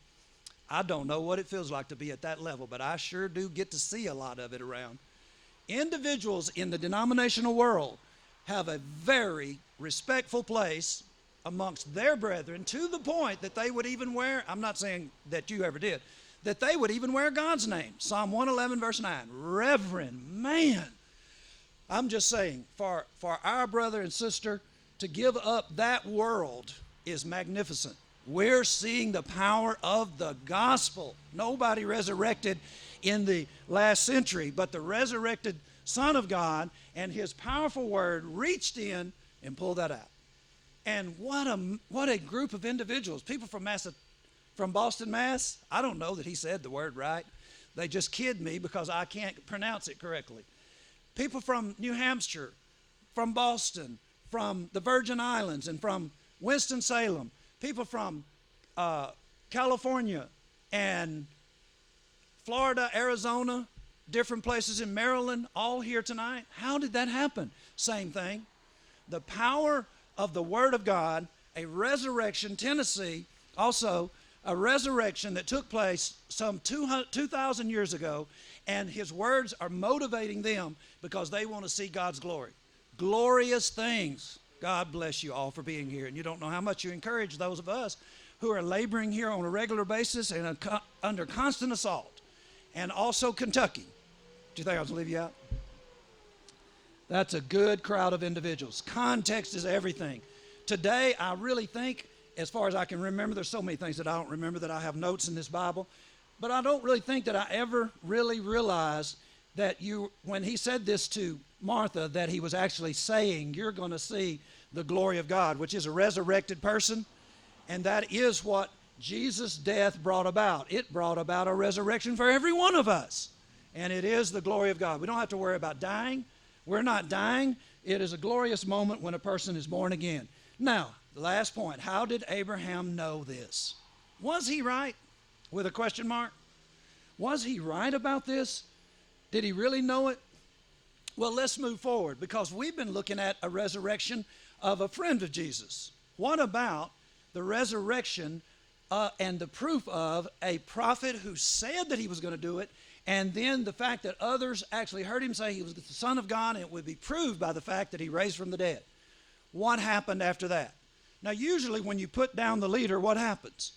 I don't know what it feels like to be at that level, but I sure do get to see a lot of it around. Individuals in the denominational world have a very respectful place amongst their brethren, to the point that they would even wear, I'm not saying that you ever did, that they would even wear God's name. Psalm 111, verse 9, Reverend, man. I'm just saying, for our brother and sister to give up that world is magnificent. We're seeing the power of the gospel. Nobody resurrected in the last century, but the resurrected Son of God and His powerful word reached in and pulled that out. And what a group of individuals. People from Boston, Mass. I don't know that he said the word right. They just kid me because I can't pronounce it correctly. People from New Hampshire, from Boston, from the Virgin Islands, and from Winston-Salem. People from California and Florida, Arizona, different places in Maryland, all here tonight. How did that happen? Same thing. The power of the Word of God, a resurrection. Tennessee, also a resurrection that took place some 2,000 years ago, and His words are motivating them because they want to see God's glory. Glorious things. God bless you all for being here, and you don't know how much you encourage those of us who are laboring here on a regular basis and under constant assault. And also Kentucky. Do you think I was going to leave you out? That's a good crowd of individuals. Context is everything. Today, I really think, as far as I can remember, there's so many things that I don't remember that I have notes in this Bible, but I don't really think that I ever really realized that when he said this to Martha, that he was actually saying, you're going to see the glory of God, which is a resurrected person, and that is what Jesus' death brought about. It brought about a resurrection for every one of us, and it is the glory of God. We don't have to worry about dying. We're not dying. It is a glorious moment when a person is born again. Now, the last point, how did Abraham know this? Was he right? With a question mark. Was he right about this? Did he really know it? Well, let's move forward, because we've been looking at a resurrection of a friend of Jesus. What about the resurrection and the proof of a prophet who said that he was going to do it, and then the fact that others actually heard him say he was the Son of God, and it would be proved by the fact that he raised from the dead? What happened after that? Now, usually when you put down the leader, what happens?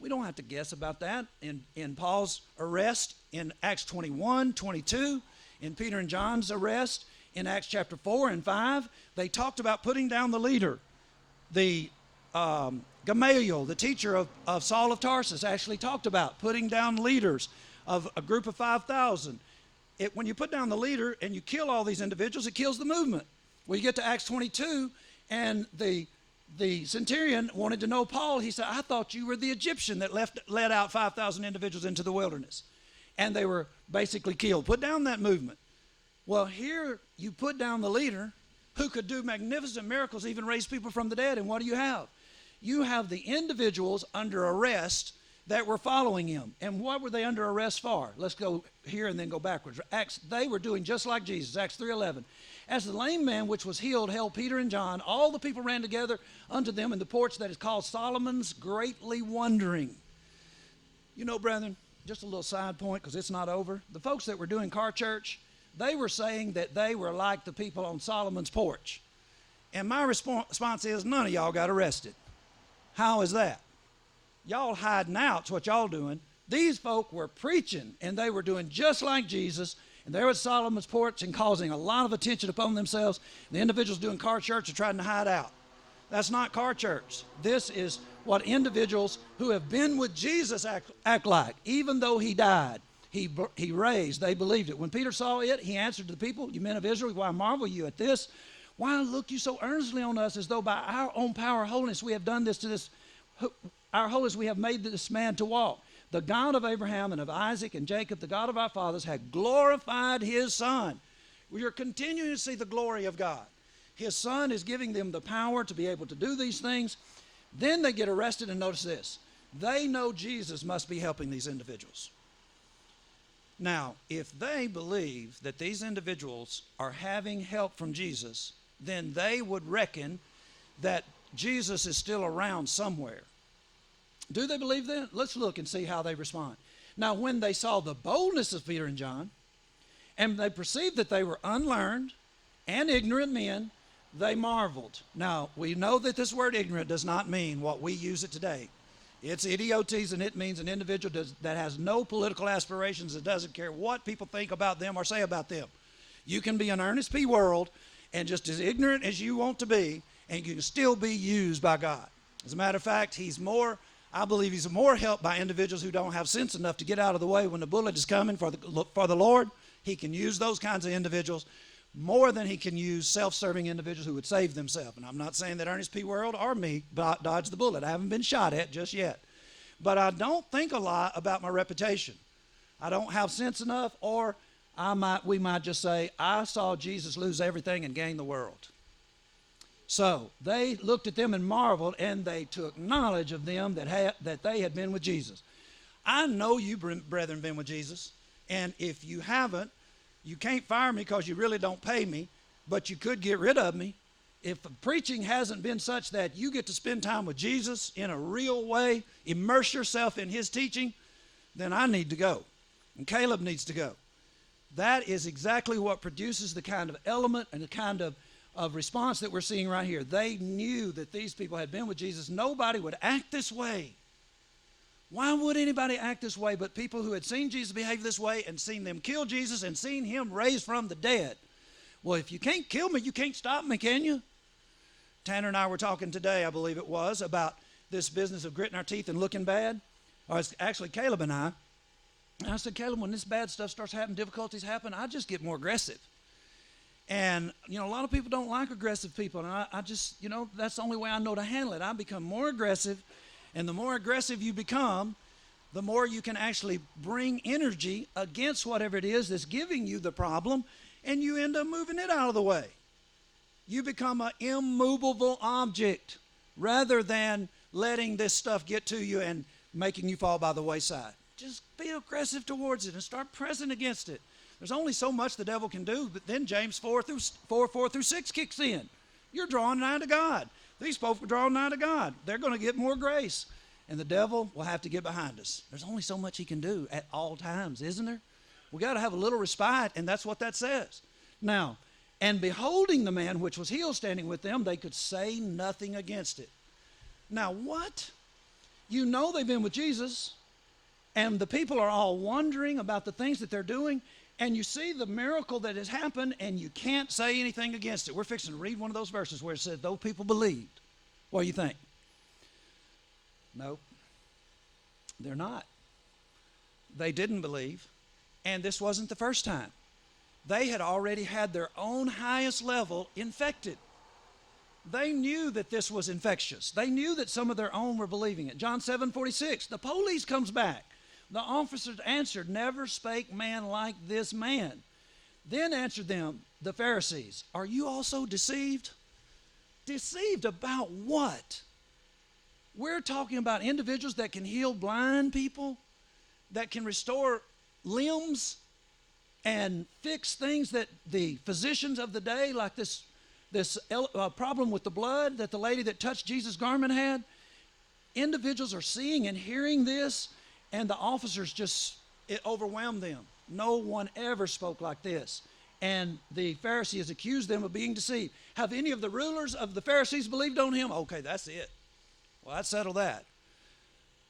We don't have to guess about that. In Paul's arrest in Acts 21, 22, in Peter and John's arrest in Acts chapter 4 and 5, they talked about putting down the leader. The Gamaliel, the teacher of Saul of Tarsus, actually talked about putting down leaders of a group of 5,000. When you put down the leader and you kill all these individuals, it kills the movement. Well, you get to Acts 22, and the centurion wanted to know Paul. He said, I thought you were the Egyptian that led out 5,000 individuals into the wilderness. And they were basically killed. Put down that movement. Well, here you put down the leader who could do magnificent miracles, even raise people from the dead. And what do you have? You have the individuals under arrest that were following him. And what were they under arrest for? Let's go here and then go backwards. They were doing just like Jesus, Acts 3:11. As the lame man which was healed held Peter and John, all the people ran together unto them in the porch that is called Solomon's, greatly wondering. You know, brethren, just a little side point, because it's not over. The folks that were doing car church, they were saying that they were like the people on Solomon's porch. And my response is, none of y'all got arrested. How is that? Y'all hiding out is what y'all doing. These folk were preaching, and they were doing just like Jesus, and they were at Solomon's porch and causing a lot of attention upon themselves. The individuals doing car church are trying to hide out. That's not car church. This is what individuals who have been with Jesus act like. Even though he died, he raised, they believed it. When Peter saw it, he answered to the people, you men of Israel, why marvel you at this? Why look you so earnestly on us, as though by our own power or holiness we have done this to this, our holiness we have made this man to walk? The God of Abraham and of Isaac and Jacob, the God of our fathers, had glorified his Son. We are continuing to see the glory of God. His Son is giving them the power to be able to do these things. Then they get arrested, and notice this. They know Jesus must be helping these individuals. Now, if they believe that these individuals are having help from Jesus, then they would reckon that Jesus is still around somewhere. Do they believe that? Let's look and see how they respond. Now, when they saw the boldness of Peter and John, and they perceived that they were unlearned and ignorant men, they marveled. Now, we know that this word ignorant does not mean what we use it today. It's idiotes, and it means an individual that has no political aspirations, that doesn't care what people think about them or say about them. You can be an Ernest P. World and just as ignorant as you want to be, and you can still be used by God. As a matter of fact, I believe he's more helped by individuals who don't have sense enough to get out of the way when the bullet is coming for the Lord. He can use those kinds of individuals more than he can use self-serving individuals who would save themselves. And I'm not saying that Ernest P. World or me dodged the bullet. I haven't been shot at just yet. But I don't think a lot about my reputation. I don't have sense enough, or we might just say, I saw Jesus lose everything and gain the world. So they looked at them and marveled, and they took knowledge of them that they had been with Jesus. I know you, brethren, been with Jesus, and if you haven't, you can't fire me because you really don't pay me, but you could get rid of me. If preaching hasn't been such that you get to spend time with Jesus in a real way, immerse yourself in his teaching, then I need to go, and Caleb needs to go. That is exactly what produces the kind of element and the kind of of response that we're seeing right here. They knew that these people had been with Jesus. Nobody would act this way. Why would anybody act this way but people who had seen Jesus behave this way and seen them kill Jesus and seen him raised from the dead? Well, if you can't kill me, you can't stop me, can you? Tanner and I were talking today, I believe it was, about this business of gritting our teeth and looking bad. Or it's actually Caleb and I. And I said, Caleb, when this bad stuff starts happening, difficulties happen, I just get more aggressive. And, a lot of people don't like aggressive people. And I just, that's the only way I know to handle it. I become more aggressive. And the more aggressive you become, the more you can actually bring energy against whatever it is that's giving you the problem. And you end up moving it out of the way. You become an immovable object rather than letting this stuff get to you and making you fall by the wayside. Just be aggressive towards it and start pressing against it. There's only so much the devil can do, but then James 4 through 6 kicks in. You're drawing nigh to God. These folk are drawing nigh to God. They're going to get more grace, and the devil will have to get behind us. There's only so much he can do at all times, isn't there? We got to have a little respite, and that's what that says. Now, and beholding the man which was healed standing with them, they could say nothing against it. Now, what? They've been with Jesus, and the people are all wondering about the things that they're doing, and you see the miracle that has happened, and you can't say anything against it. We're fixing to read one of those verses where it says, those people believed. What do you think? Nope. They're not. They didn't believe, and this wasn't the first time. They had already had their own highest level infected. They knew that this was infectious. They knew that some of their own were believing it. John 7:46, the police comes back. The officers answered, never spake man like this man. Then answered them, the Pharisees, are you also deceived? Deceived about what? We're talking about individuals that can heal blind people, that can restore limbs and fix things that the physicians of the day, like this problem with the blood that the lady that touched Jesus' garment had. Individuals are seeing and hearing this, and the officers it overwhelmed them. No one ever spoke like this. And the Pharisees accused them of being deceived. Have any of the rulers of the Pharisees believed on him? Okay, that's it. Well, I'd settle that.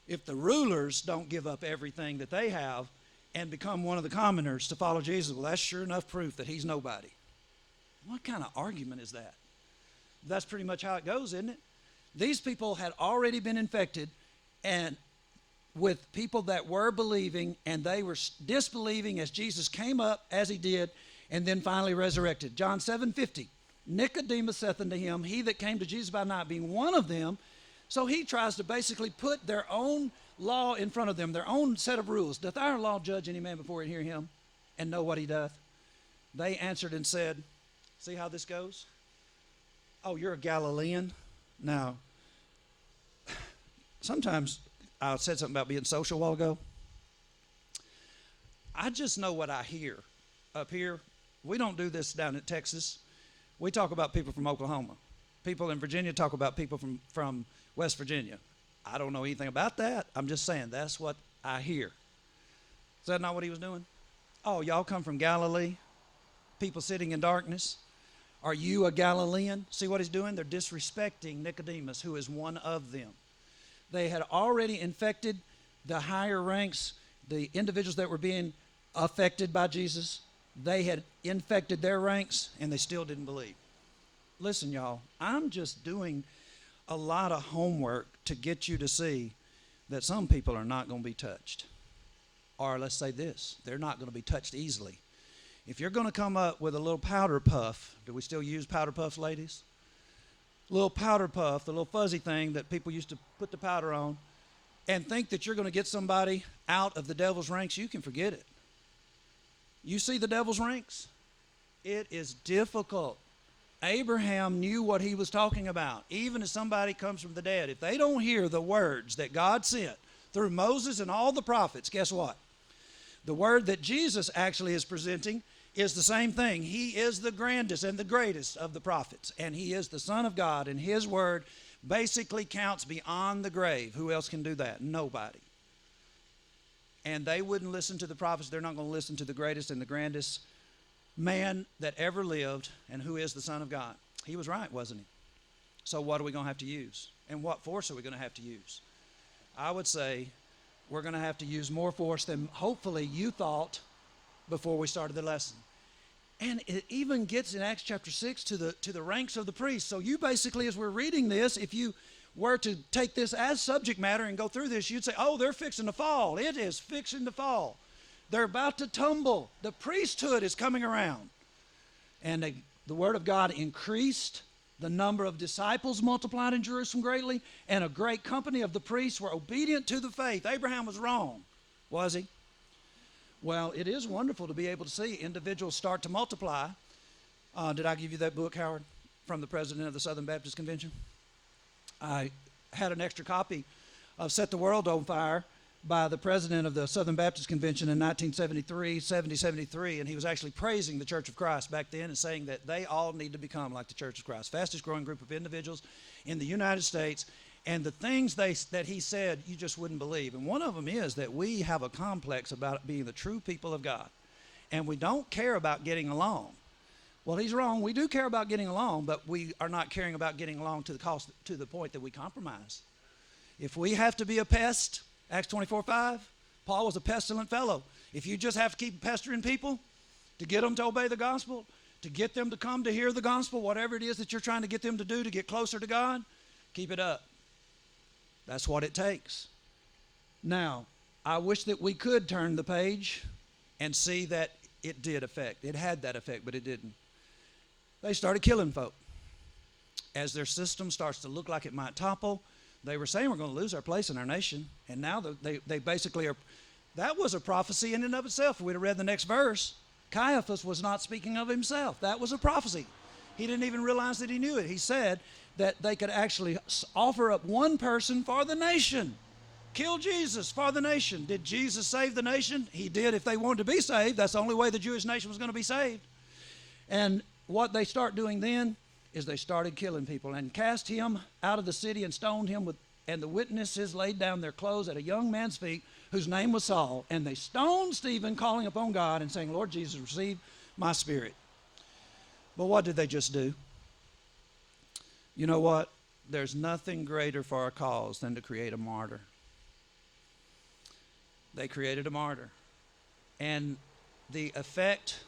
If the rulers don't give up everything that they have and become one of the commoners to follow Jesus, well, that's sure enough proof that he's nobody. What kind of argument is that? That's pretty much how it goes, isn't it? These people had already been infected and with people that were believing, and they were disbelieving as Jesus came up as he did and then finally resurrected. John 7:50, Nicodemus saith unto him, he that came to Jesus by night, being one of them. So he tries to basically put their own law in front of them, their own set of rules. Doth our law judge any man before he hear him and know what he doth? They answered and said, see how this goes? Oh, you're a Galilean? Now, sometimes I said something about being social a while ago. I just know what I hear up here. We don't do this down in Texas. We talk about people from Oklahoma. People in Virginia talk about people from West Virginia. I don't know anything about that. I'm just saying that's what I hear. Is that not what he was doing? Oh, y'all come from Galilee? People sitting in darkness? Are you a Galilean? See what he's doing? They're disrespecting Nicodemus, who is one of them. They had already infected the higher ranks, the individuals that were being affected by Jesus. They had infected their ranks, and they still didn't believe. Listen, y'all, I'm just doing a lot of homework to get you to see that some people are not going to be touched. Or let's say this, they're not going to be touched easily. If you're going to come up with a little powder puff, do we still use powder puffs, ladies? Little powder puff, the little fuzzy thing that people used to put the powder on, and think that you're going to get somebody out of the devil's ranks, you can forget it. You see the devil's ranks? It is difficult. Abraham knew what he was talking about. Even if somebody comes from the dead, if they don't hear the words that God sent through Moses and all the prophets, guess what? The word that Jesus actually is presenting is the same thing. He is the grandest and the greatest of the prophets, and he is the Son of God, and his word basically counts beyond the grave. Who else can do that? Nobody. And they wouldn't listen to the prophets. They're not going to listen to the greatest and the grandest man that ever lived, and who is the Son of God. He was right, wasn't he? So what are we going to have to use? And what force are we going to have to use? I would say we're going to have to use more force than hopefully you thought before we started the lesson. And it even gets in Acts chapter 6 to the ranks of the priests. So you basically, as we're reading this, if you were to take this as subject matter and go through this, you'd say, oh, they're fixing to fall. It is fixing to fall. They're about to tumble. The priesthood is coming around. And the word of God increased. The number of disciples multiplied in Jerusalem greatly, and a great company of the priests were obedient to the faith. Abraham was wrong, was he? Well, it is wonderful to be able to see individuals start to multiply. Did I give you that book, Howard, from the president of the Southern Baptist Convention? I had an extra copy of Set the World on Fire by the president of the Southern Baptist Convention in 1973, and he was actually praising the Church of Christ back then and saying that they all need to become like the Church of Christ, fastest growing group of individuals in the United States. And the things that he said, you just wouldn't believe. And one of them is that we have a complex about being the true people of God, and we don't care about getting along. Well, he's wrong. We do care about getting along, but we are not caring about getting along to the point that we compromise. If we have to be a pest, Acts 24:5, Paul was a pestilent fellow. If you just have to keep pestering people to get them to obey the gospel, to get them to come to hear the gospel, whatever it is that you're trying to get them to do to get closer to God, keep it up. That's what it takes. Now, I wish that we could turn the page and see that it did affect. It had that effect, but it didn't. They started killing folk. As their system starts to look like it might topple, they were saying we're going to lose our place in our nation. And now they basically are. That was a prophecy in and of itself. If we'd have read the next verse, Caiaphas was not speaking of himself. That was a prophecy. He didn't even realize that he knew it. He said that they could actually offer up one person for the nation. Kill Jesus for the nation. Did Jesus save the nation? He did if they wanted to be saved. That's the only way the Jewish nation was going to be saved. And what they start doing then is they started killing people and cast him out of the city and stoned him and the witnesses laid down their clothes at a young man's feet whose name was Saul. And they stoned Stephen, calling upon God and saying, Lord Jesus, receive my spirit. But what did they just do? You know what? There's nothing greater for our cause than to create a martyr. They created a martyr. And the effect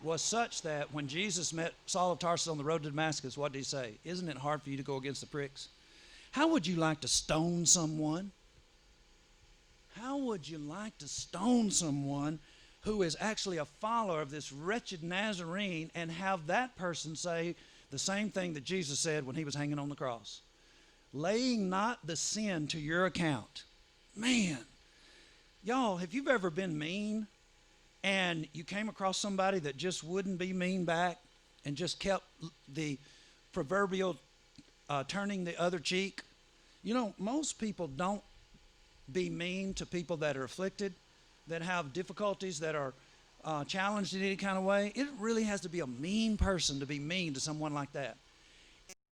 was such that when Jesus met Saul of Tarsus on the road to Damascus, what did he say? Isn't it hard for you to go against the pricks? How would you like to stone someone? How would you like to stone someone who is actually a follower of this wretched Nazarene and have that person say the same thing that Jesus said when he was hanging on the cross? Laying not the sin to your account. Man, y'all, have you ever been mean and you came across somebody that just wouldn't be mean back and just kept the proverbial turning the other cheek? You know, most people don't be mean to people that are afflicted, that have difficulties, that are challenged in any kind of way. It really has to be a mean person to be mean to someone like that.